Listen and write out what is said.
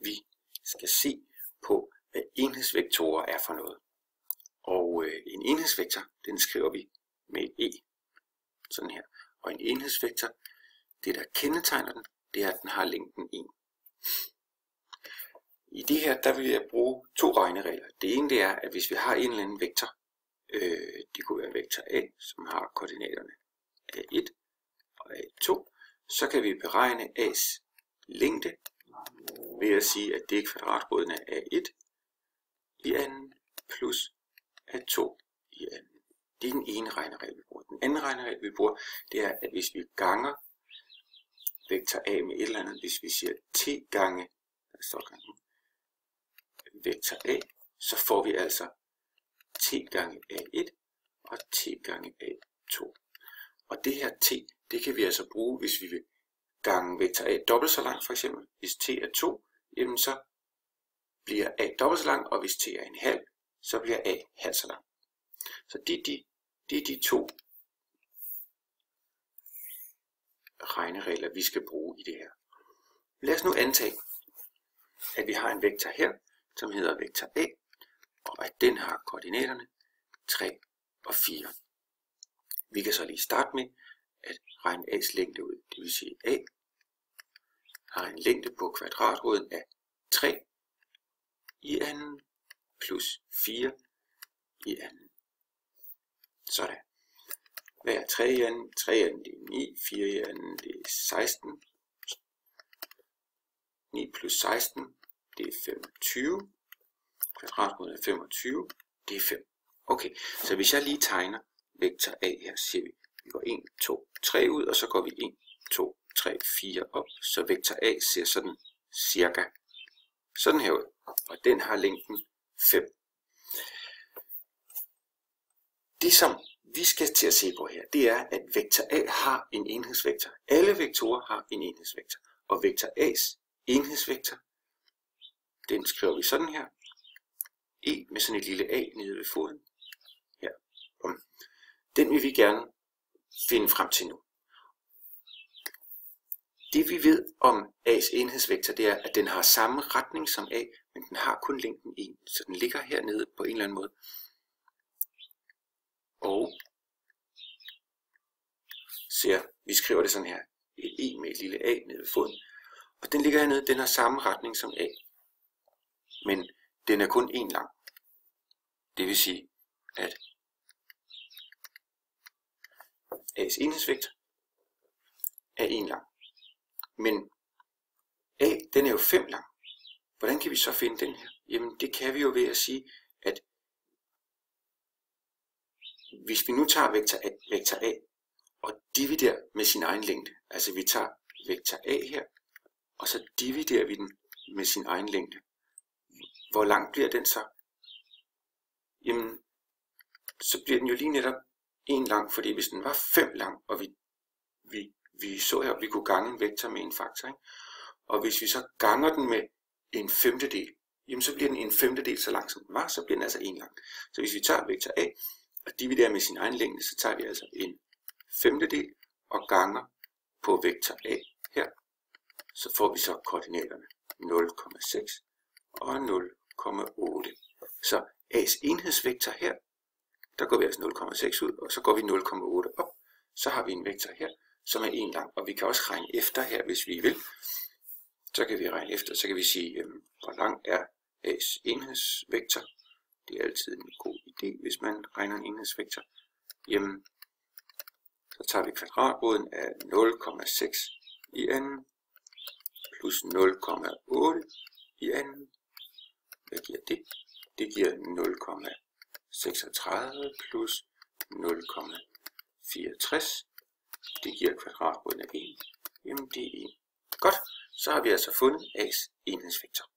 vi skal se på, hvad enhedsvektorer er for noget. Og en enhedsvektor, den skriver vi med et E, sådan her. Og en enhedsvektor, det der kendetegner den, det er, at den har længden 1. I det her, der vil jeg bruge to regneregler. Det ene det er, at hvis vi har en eller anden vektor, det kunne være vektor A, som har koordinaterne A1 og A2, så kan vi beregne A's længde ved at sige, at det er kvadratroden af A1 i anden plus A2 i anden. Det er den ene regneregel, vi bruger. Den anden regneregel, vi bruger, det er, at hvis vi ganger vektor A med et eller andet, hvis vi siger t gange, vektor A, så får vi altså t gange A1 og t gange A2. Og det her t, det kan vi altså bruge, hvis vi vil gange vektor A dobbelt så lang, for eksempel. Hvis t er 2, jamen så bliver A dobbelt så lang, og hvis t er en halv, så bliver A halv så lang. Så det er de to regneregler, vi skal bruge i det her. Lad os nu antage, at vi har en vektor her, som hedder vektor A, og at den har koordinaterne 3 og 4. Vi kan så lige starte med at regne A's længde ud. Det vil sige, at A har en længde på kvadratroden af 3 i anden plus 4 i anden. Sådan. Hvad er 3 i anden? 3 i anden det er 9, 4 i anden det er 16. 9 plus 16 det er 25. Kvadratroden af 25 det er 5. Okay, så hvis jeg lige tegner vektor A her, så siger vi går 1, 2, 3 ud, og så går vi 1, 2, 3, 4 op. Så vektor A ser sådan cirka sådan her ud, og den har længden 5. Det som vi skal til at se på her, det er, at vektor A har en enhedsvektor. Alle vektorer har en enhedsvektor, og vektor A's enhedsvektor, den skriver vi sådan her. E med sådan et lille a nede ved foden. Her. Den vil vi gerne finde frem til nu. Det vi ved om A's enhedsvektor, det er, at den har samme retning som A, men den har kun længden 1, så den ligger hernede på en eller anden måde. Og vi skriver det sådan her, et E med et lille a nede ved foden, og den ligger hernede, den har samme retning som A, men den er kun 1 lang. Det vil sige, at A's enhedsvektor er 1 lang. Men A, den er jo 5 lang. Hvordan kan vi så finde den her? Jamen det kan vi jo ved at sige, at hvis vi nu tager vektor A og dividerer med sin egen længde, altså vi tager vektor A her, og så dividerer vi den med sin egen længde. Hvor lang bliver den så? Jamen, så bliver den jo lige netop 1 lang, fordi hvis den var 5 lang, og vi så her, at vi kunne gange en vektor med en faktor, ikke? Og hvis vi så ganger den med en femtedel, jamen så bliver den en femtedel så lang som den var, så bliver den altså 1 lang. Så hvis vi tager vektor A og dividerer med sin egen længde, så tager vi altså en femtedel og ganger på vektor A her, så får vi så koordinaterne 0,6 og 0,8. Så A's enhedsvektor her, der går vi altså 0,6 ud, og så går vi 0,8 op. Så har vi en vektor her, som er 1 lang, og vi kan også regne efter her, hvis vi vil. Så kan vi regne efter, så kan vi sige, hvor lang er A's enhedsvektor. Det er altid en god idé, hvis man regner en enhedsvektor. Jamen, så tager vi kvadratroden af 0,6 i anden, plus 0,8 i anden. Hvad giver det? Det giver 0,36 plus 0,64. Det giver kvadratroden af 1. Jamen det er 1. Godt, så har vi altså fundet A's enhedsvektor.